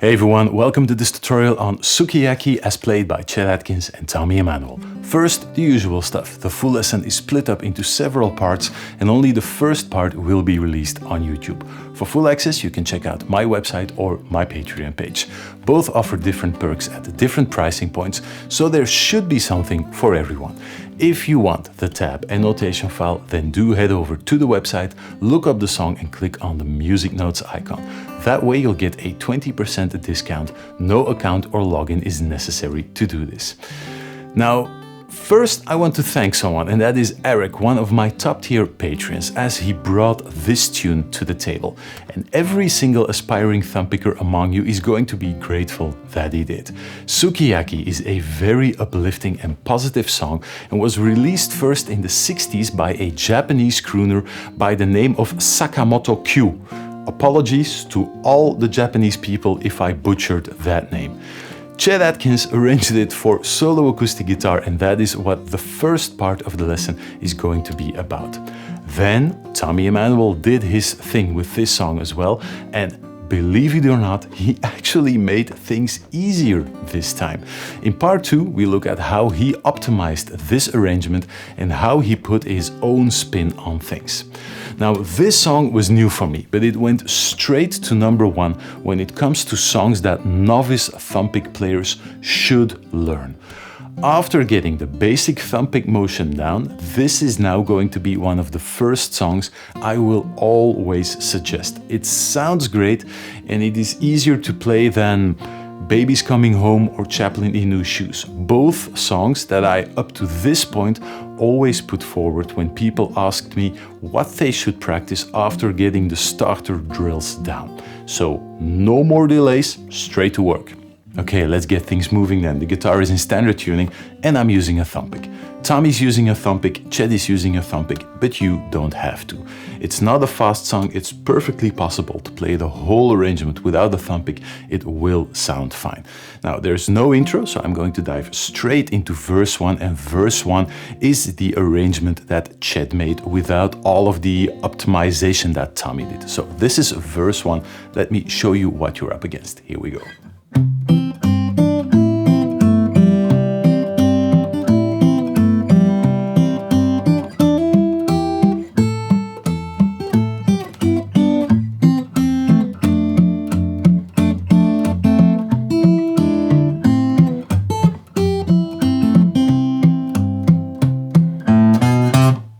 Hey everyone, welcome to this tutorial on Sukiyaki as played by Chet Atkins and Tommy Emmanuel. First, the usual stuff. The full lesson is split up into several parts and only the first part will be released on YouTube. For full access, you can check out my website or my Patreon page. Both offer different perks at different pricing points, so there should be something for everyone. If you want the tab and notation file, then do head over to the website, look up the song and click on the music notes icon. That way you'll get a 20% discount. No account or login is necessary to do this. Now, first I want to thank someone, and that is Eric, one of my top tier patrons, as he brought this tune to the table. And every single aspiring thumb picker among you is going to be grateful that he did. Sukiyaki is a very uplifting and positive song and was released first in the 60s by a Japanese crooner by the name of Sakamoto Q. Apologies to all the Japanese people if I butchered that name. Chet Atkins arranged it for solo acoustic guitar, and that is what the first part of the lesson is going to be about. Then Tommy Emmanuel did his thing with this song as well, and believe it or not, he actually made things easier this time. In part 2, we look at how he optimized this arrangement and how he put his own spin on things. Now, this song was new for me, but it went straight to #1 when it comes to songs that novice thumb pick players should learn. After getting the basic thumb pick motion down, this is now going to be one of the first songs I will always suggest. It sounds great and it is easier to play than Baby's Coming Home or Chaplin in New Shoes. Both songs that I, up to this point, always put forward when people asked me what they should practice after getting the starter drills down. So no more delays, straight to work. Okay, let's get things moving then. The guitar is in standard tuning and I'm using a thumb pick. Tommy's using a thumb pick, Chet is using a thumb pick, but you don't have to. It's not a fast song, it's perfectly possible to play the whole arrangement without a thumb pick. It will sound fine. Now, there's no intro, so I'm going to dive straight into verse 1, and verse 1 is the arrangement that Chet made without all of the optimization that Tommy did. So this is verse 1. Let me show you what you're up against. Here we go.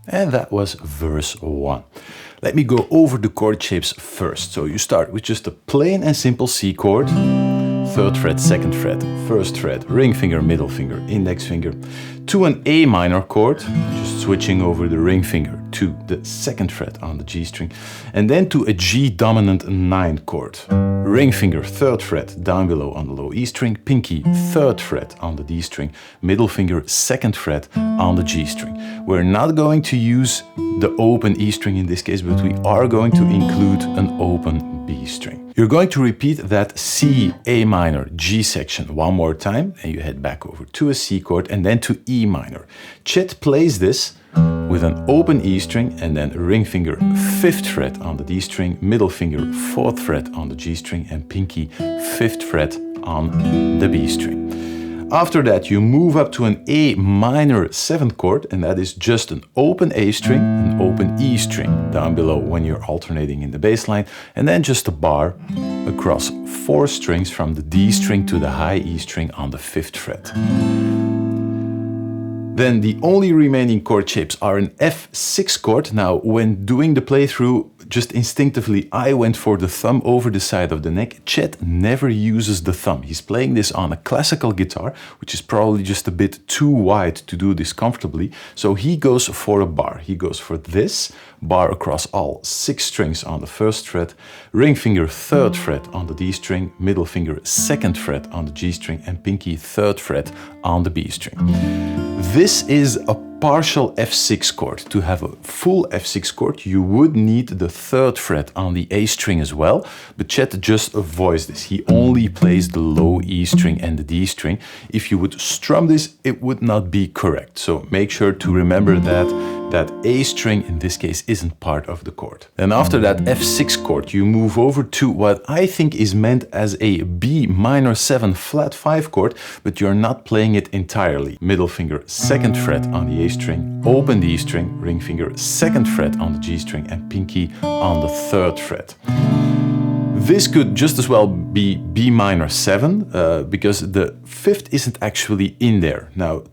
And that was verse 1. Let me go over the chord shapes first. So you start with just a plain and simple C chord, 3rd fret, 2nd fret, 1st fret, ring finger, middle finger, index finger, to an A minor chord, just switching over the ring finger to the 2nd fret on the G string, and then to a G dominant 9 chord. Ring finger, 3rd fret, down below on the low E string, pinky, 3rd fret on the D string, middle finger, 2nd fret on the G string. We're not going to use the open E string in this case, but we are going to include an open B string. You're going to repeat that C, A minor, G section one more time, and you head back over to a C chord and then to E minor. Chet plays this with an open E string and then ring finger 5th fret on the D string, middle finger 4th fret on the G string, and pinky 5th fret on the B string. After that, you move up to an A minor 7th chord, and that is just an open A string, an open E string down below when you're alternating in the bass line, and then just a bar across 4 strings from the D string to the high E string on the 5th fret. Then the only remaining chord shapes are an F6 chord. Now, when doing the playthrough, just instinctively, I went for the thumb over the side of the neck. Chet never uses the thumb. He's playing this on a classical guitar, which is probably just a bit too wide to do this comfortably. So he goes for a bar. He goes for this bar across all 6 strings on the 1st fret, ring finger 3rd fret on the D string, middle finger 2nd fret on the G string, and pinky 3rd fret on the B string. This is a partial F6 chord. To have a full F6 chord, you would need the 3rd fret on the A string as well, but Chet just avoids this. He only plays the low E string and the D string. If you would strum this, it would not be correct. So make sure to remember that that A string in this case isn't part of the chord. And after that F6 chord, you move over to what I think is meant as a B minor 7 flat 5 chord, but you're not playing it entirely. Middle finger 2nd fret on the A string, open D string, ring finger 2nd fret on the G string, and pinky on the 3rd fret. This could just as well be B minor 7 because the 5th isn't actually in there. Now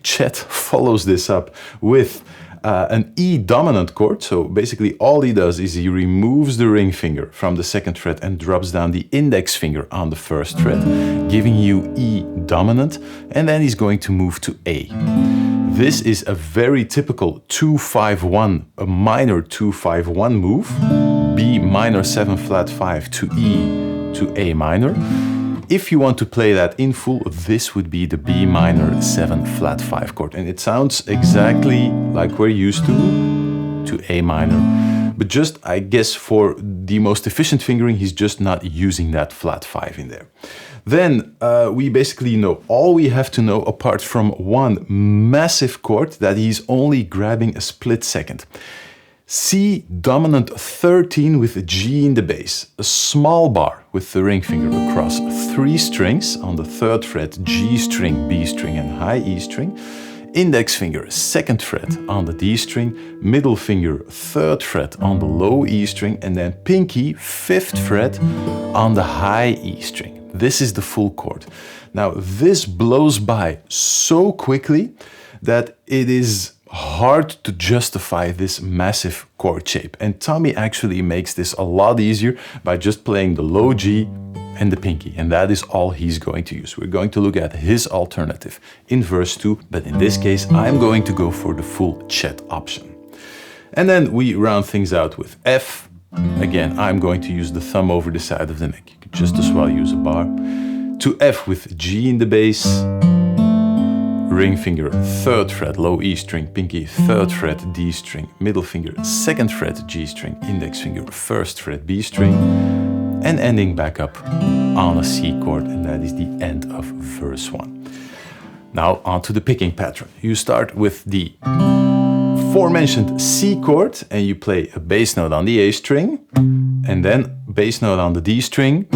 Chet follows this up with an E dominant chord. So basically all he does is he removes the ring finger from the 2nd fret and drops down the index finger on the 1st fret, giving you E dominant, and then he's going to move to A. This is a very typical 2-5-1, a minor 2-5-1 move. B minor 7 flat 5 to E to A minor. If you want to play that in full, this would be the B minor 7 flat 5 chord. And it sounds exactly like we're used to A minor. But just, I guess, for the most efficient fingering, he's just not using that flat 5 in there. Then we basically know all we have to know apart from one massive chord that he's only grabbing a split second. C dominant 13 with a G in the bass, a small bar with the ring finger across 3 strings on the 3rd fret, G string, B string and high E string, index finger 2nd fret on the D string, middle finger 3rd fret on the low E string, and then pinky 5th fret on the high E string. This is the full chord. Now this blows by so quickly that it is hard to justify this massive chord shape. And Tommy actually makes this a lot easier by just playing the low G and the pinky. And that is all he's going to use. We're going to look at his alternative in verse 2, but in this case, I'm going to go for the full Chet option. And then we round things out with F. Again, I'm going to use the thumb over the side of the neck. You could just as well use a bar. To F with G in the bass, ring finger 3rd fret, low E string, pinky 3rd fret, D string, middle finger 2nd fret, G string, index finger 1st fret, B string, and ending back up on a C chord, and that is the end of verse 1. Now on to the picking pattern. You start with the aforementioned C chord and you play a bass note on the A string and then bass note on the D string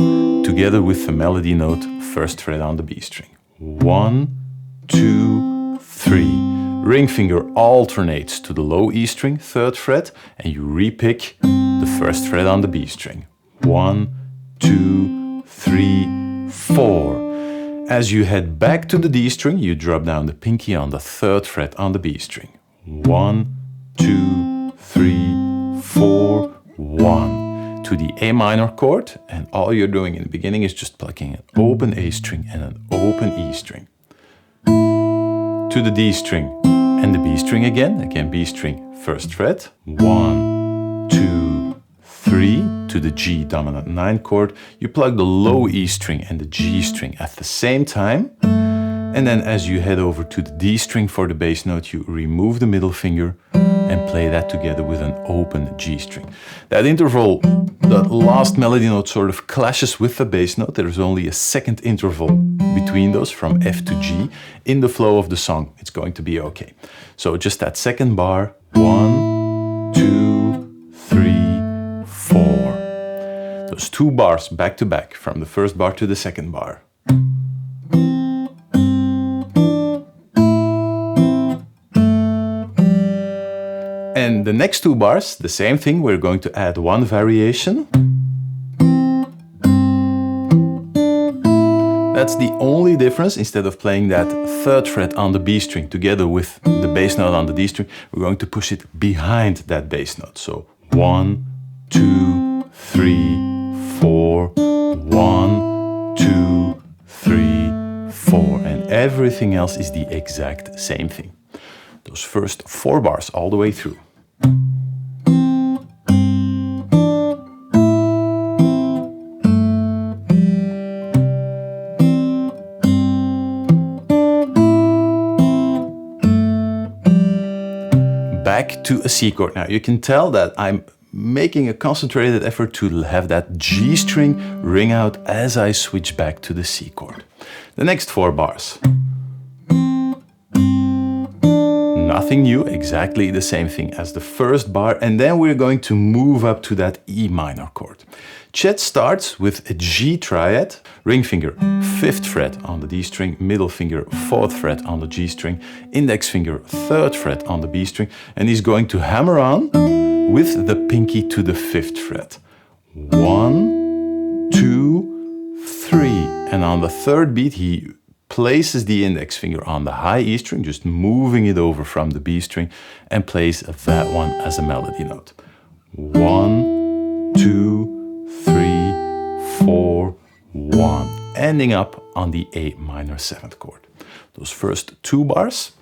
together with the melody note 1st fret on the B string. 1, 2, 3. Ring finger alternates to the low E string, 3rd fret, and you repick the 1st fret on the B string. 1, 2, 3, 4. As you head back to the D string, you drop down the pinky on the 3rd fret on the B string. 1, 2, 3, 4, 1. To the A minor chord, and all you're doing in the beginning is just plucking an open A string and an open E string. To the D string and the B string again B string 1st fret, 1, 2, 3, to the G dominant 9 chord, you plug the low E string and the G string at the same time, and then as you head over to the D string for the bass note, you remove the middle finger and play that together with an open G string. That interval, the last melody note sort of clashes with the bass note. There's only a second interval between those from F to G. In the flow of the song, it's going to be okay. So just that second bar, 1, 2, 3, 4. Those 2 bars back to back from the first bar to the second bar. And the next 2 bars, the same thing, we're going to add one variation. That's the only difference. Instead of playing that 3rd fret on the B string together with the bass note on the D string, we're going to push it behind that bass note. So 1, 2, 3, 4, 1, 2, 3, 4. And everything else is the exact same thing. Those first 4 bars all the way through. Back to a C chord. Now you can tell that I'm making a concentrated effort to have that G string ring out as I switch back to the C chord. The next 4 bars. nothing new, exactly the same thing as the first bar, and then we're going to move up to that E minor chord. Chet starts with a G triad, ring finger 5th fret on the D string, middle finger 4th fret on the G string, index finger 3rd fret on the B string, and he's going to hammer on with the pinky to the 5th fret. 1, 2, 3, and on the 3rd beat he places the index finger on the high E string, just moving it over from the B string, and plays that one as a melody note. 1, 2, 3, 4, 1, ending up on the A minor 7th chord. Those first 2 bars.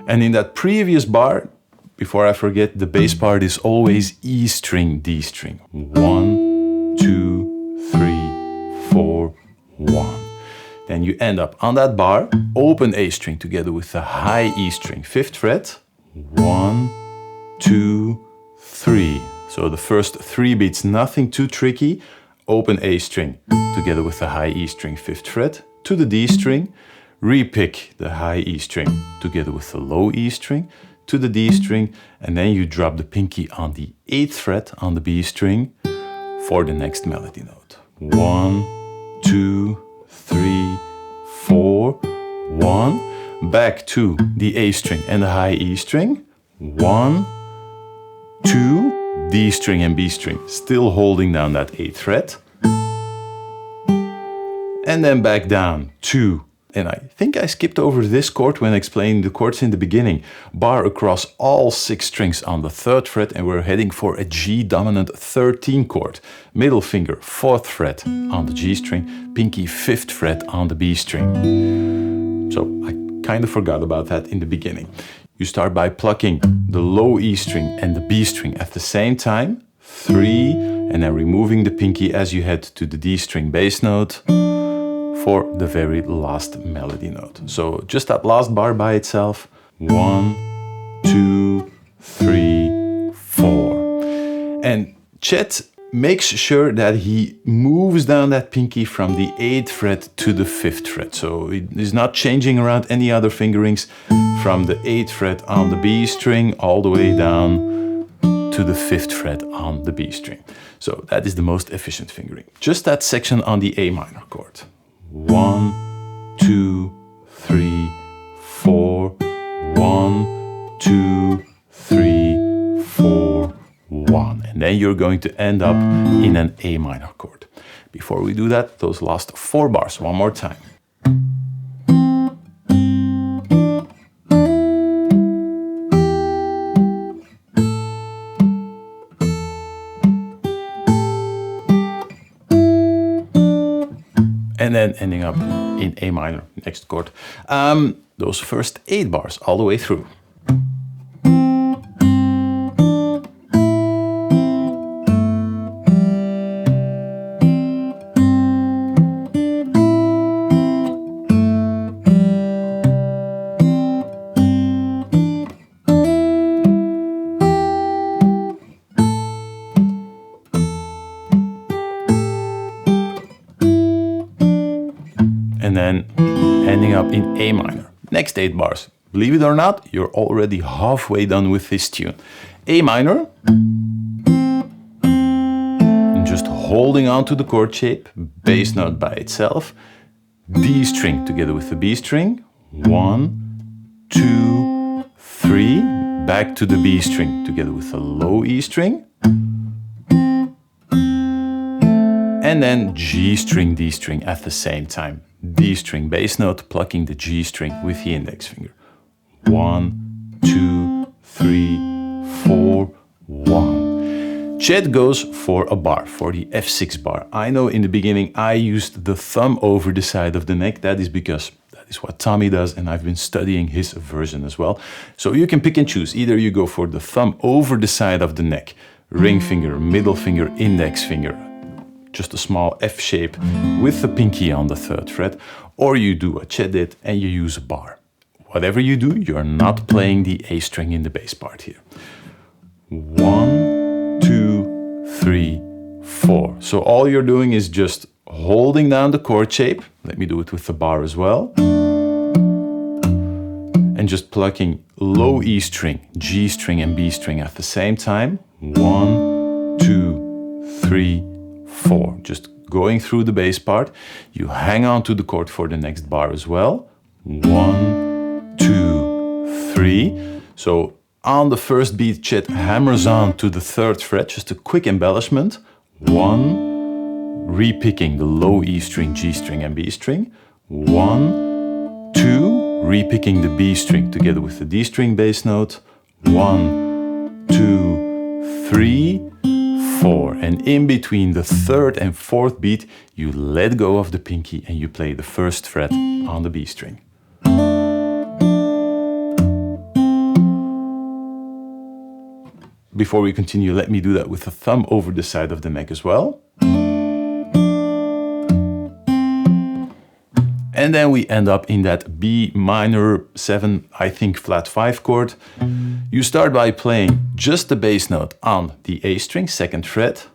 And in that previous bar, before I forget, the bass part is always E string, D string. 1, 2, 3, 4, 1. Then you end up on that bar, open A string together with the high E string, 5th fret. 1, 2, 3. So the first 3 beats, nothing too tricky. Open A string together with the high E string, 5th fret, to the D string. Repick the high E string together with the low E string, to the D string, and then you drop the pinky on the 8th fret on the B string for the next melody note. 1, 2, 3, 4, 1. Back to the A string and the high E string. 1, 2, D string and B string, still holding down that 8th fret. And then back down to, and I think I skipped over this chord when explaining the chords in the beginning. Bar across all 6 strings on the 3rd fret, and we're heading for a G dominant 13 chord. Middle finger 4th fret on the G string, pinky 5th fret on the B string. So I kind of forgot about that in the beginning. You start by plucking the low E string and the B string at the same time, 3, and then removing the pinky as you head to the D string bass note for the very last melody note. So just that last bar by itself. 1, 2, 3, 4. And Chet makes sure that he moves down that pinky from the 8th fret to the 5th fret. So he's not changing around any other fingerings from the 8th fret on the B string all the way down to the 5th fret on the B string. So that is the most efficient fingering. Just that section on the A minor chord. 1, 2, 3, 4, 1, 2, 3, 4, 1. And then you're going to end up in an A minor chord. Before we do that, those last 4 bars, one more time. And then ending up in A minor, next chord. Those first 8 bars all the way through. And then ending up in A minor. Next 8 bars. Believe it or not, you're already halfway done with this tune. A minor. And just holding on to the chord shape, bass note by itself. D string together with the B string. 1, 2, 3. Back to the B string together with the low E string. And then G string, D string at the same time. D string bass note, plucking the G string with the index finger. 1, 2, 3, 4, 1. Chet goes for a bar, for the F6 bar. I know in the beginning I used the thumb over the side of the neck. That is because that is what Tommy does, and I've been studying his version as well. So you can pick and choose. Either you go for the thumb over the side of the neck, ring finger, middle finger, index finger, just a small F shape with the pinky on the 3rd fret, or you do what Chet did and you use a bar. Whatever you do, you're not playing the A string in the bass part here. 1, 2, 3, 4. So all you're doing is just holding down the chord shape. Let me do it with the bar as well. And just plucking low E string, G string and B string at the same time. 1, 2, 3, 4. Just going through the bass part. You hang on to the chord for the next bar as well. 1, 2, 3. So on the first beat, Chet hammers on to the 3rd fret, just a quick embellishment. 1, re-picking the low E string, G string and B string. 1, 2, re-picking the B string together with the D string bass note. 1, 2, 3, 4. And in between the 3rd and 4th beat, you let go of the pinky and you play the 1st fret on the B string. Before we continue, let me do that with the thumb over the side of the neck as well. And then we end up in that B minor 7, I think flat 5 chord. You start by playing just the bass note on the A string, 2nd fret,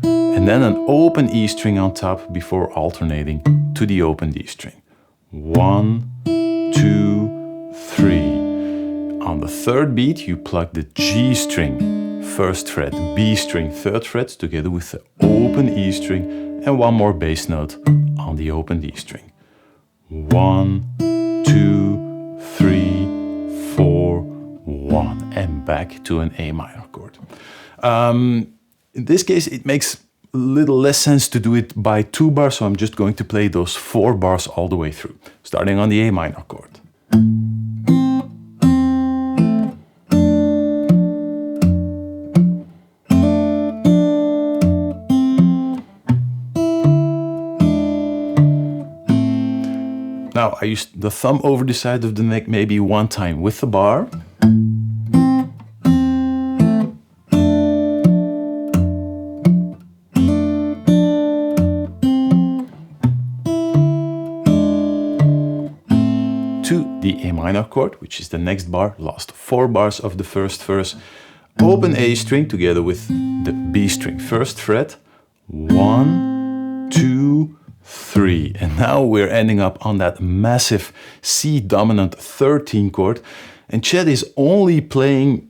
and then an open E string on top before alternating to the open D string. 1, 2, 3. On the 3rd beat, you pluck the G string, 1st fret, B string, 3rd fret, together with the open E string and one more bass note on the open D string. 1, 2, 3, 4, 1, and back to an A minor chord. In this case, it makes a little less sense to do it by 2 bars, so I'm just going to play those 4 bars all the way through, starting on the A minor chord. Now I use the thumb over the side of the neck maybe 1 time with the bar. To the A minor chord, which is the next bar, last 4 bars of the 1st verse. Open A string together with the B string, 1st fret. 1, 2, 3. And now we're ending up on that massive C dominant 13 chord. And Chet is only playing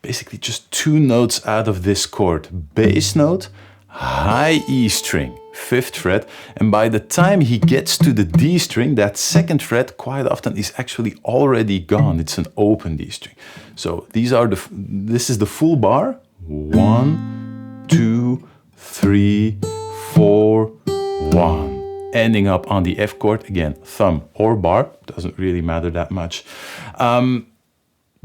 basically just 2 notes out of this chord. Bass note, high E string, 5th fret. And by the time he gets to the D string, that 2nd fret quite often is actually already gone. It's an open D string. So this is the full bar. 1, 2, 3, 4, 1. Ending up on the F chord, again, thumb or bar, doesn't really matter that much.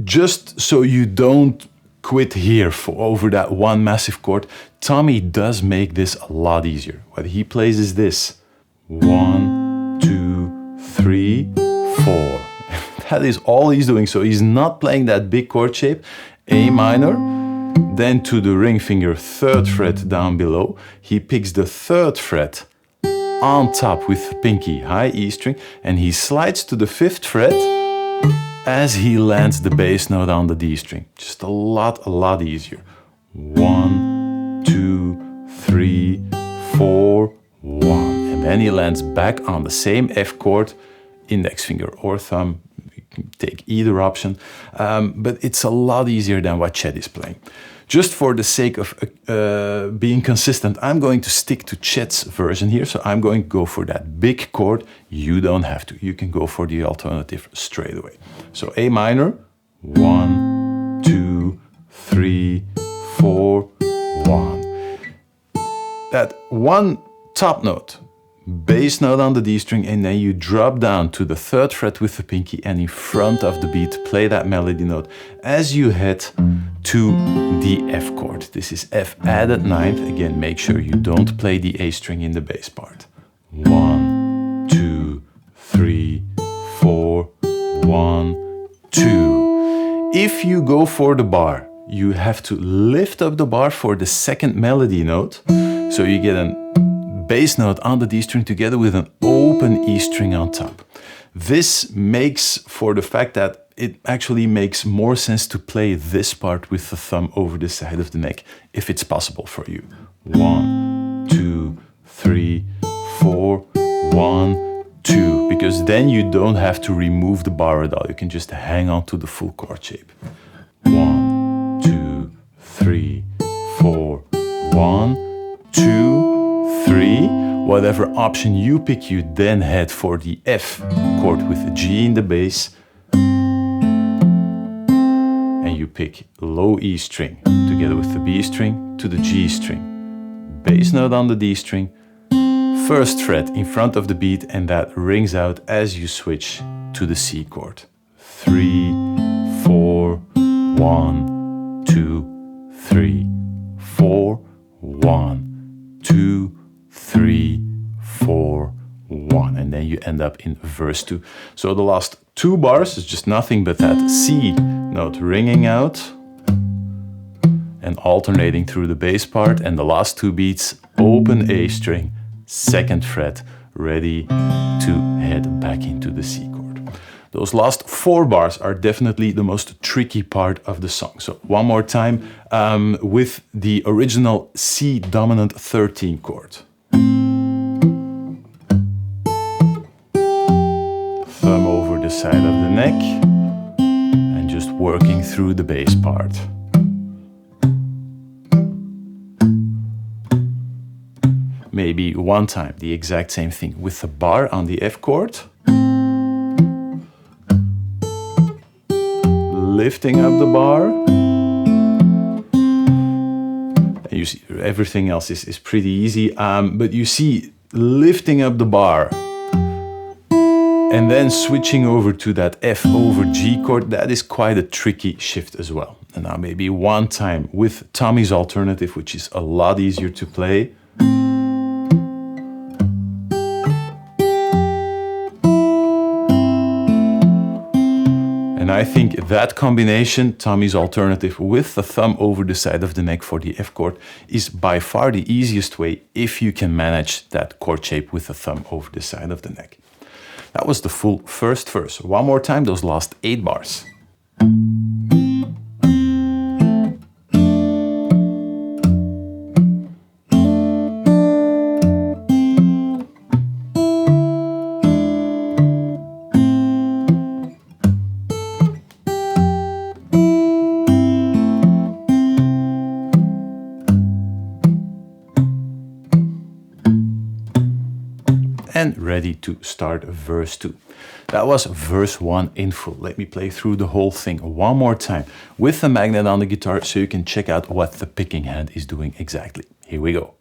Just so you don't quit here over that one massive chord, Tommy does make this a lot easier. What he plays is this. 1, 2, 3, 4. That is all he's doing. So he's not playing that big chord shape, A minor, then to the ring finger, 3rd fret down below. He picks the 3rd fret on top with pinky, high E string, and he slides to the 5th fret as he lands the bass note on the D string. Just a lot easier. 1, 2, 3, 4, 1. And then he lands back on the same F chord, index finger or thumb. You can take either option, but it's a lot easier than what Chet is playing. Just for the sake of being consistent, I'm going to stick to Chet's version here. So I'm going to go for that big chord. You don't have to. You can go for the alternative straight away. So A minor, 1, 2, 3, 4, 1. That one top note, bass note on the D string, and then you drop down to the 3rd fret with the pinky, and in front of the beat, play that melody note as you head to the F chord. This is F added 9th. Again, make sure you don't play the A string in the bass part. 1, 2, 3, 4, 1, 2. If you go for the bar, you have to lift up the bar for the 2nd melody note. So you get a bass note on the D string together with an open E string on top. This makes for the fact that it actually makes more sense to play this part with the thumb over the side of the neck if it's possible for you. 1, 3, 4, 1, 2, because then you don't have to remove the bar at all. You can just hang on to the full chord shape. 1, 2, 3, 4, 1, 2, 3. Whatever option you pick, you then head for the F chord with the G in the bass. And you pick low E string together with the B string to the G string. Bass note on the D string. First fret in front of the beat, and that rings out as you switch to the C chord. 3, 4, 1, 2, 3, 4, 1, 2, 3, 4, 1. And then you end up in verse 2. So the last 2 bars is just nothing but that C note ringing out and alternating through the bass part, and the last 2 beats, open A string, 2nd fret, ready to head back into the C chord. Those last 4 bars are definitely the most tricky part of the song. So one more time with the original C dominant 13 chord. Thumb over the side of the neck and just working through the bass part. Maybe one time the exact same thing with the bar on the F chord. Lifting up the bar. And you see everything else is pretty easy, but you see lifting up the bar and then switching over to that F over G chord, that is quite a tricky shift as well. And now maybe one time with Tommy's alternative, which is a lot easier to play. And I think that combination, Tommy's alternative with the thumb over the side of the neck for the F chord, is by far the easiest way if you can manage that chord shape with the thumb over the side of the neck. That was the full first verse. One more time, those last 8 bars. And ready to start verse 2. That was verse 1 in full. Let me play through the whole thing one more time with the magnet on the guitar so you can check out what the picking hand is doing exactly. Here we go.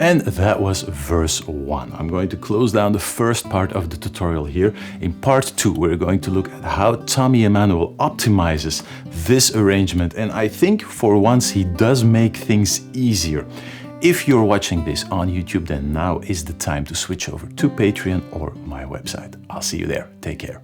And that was verse 1. I'm going to close down the first part of the tutorial here. In part 2, we're going to look at how Tommy Emmanuel optimizes this arrangement. And I think for once he does make things easier. If you're watching this on YouTube, then now is the time to switch over to Patreon or my website. I'll see you there. Take care.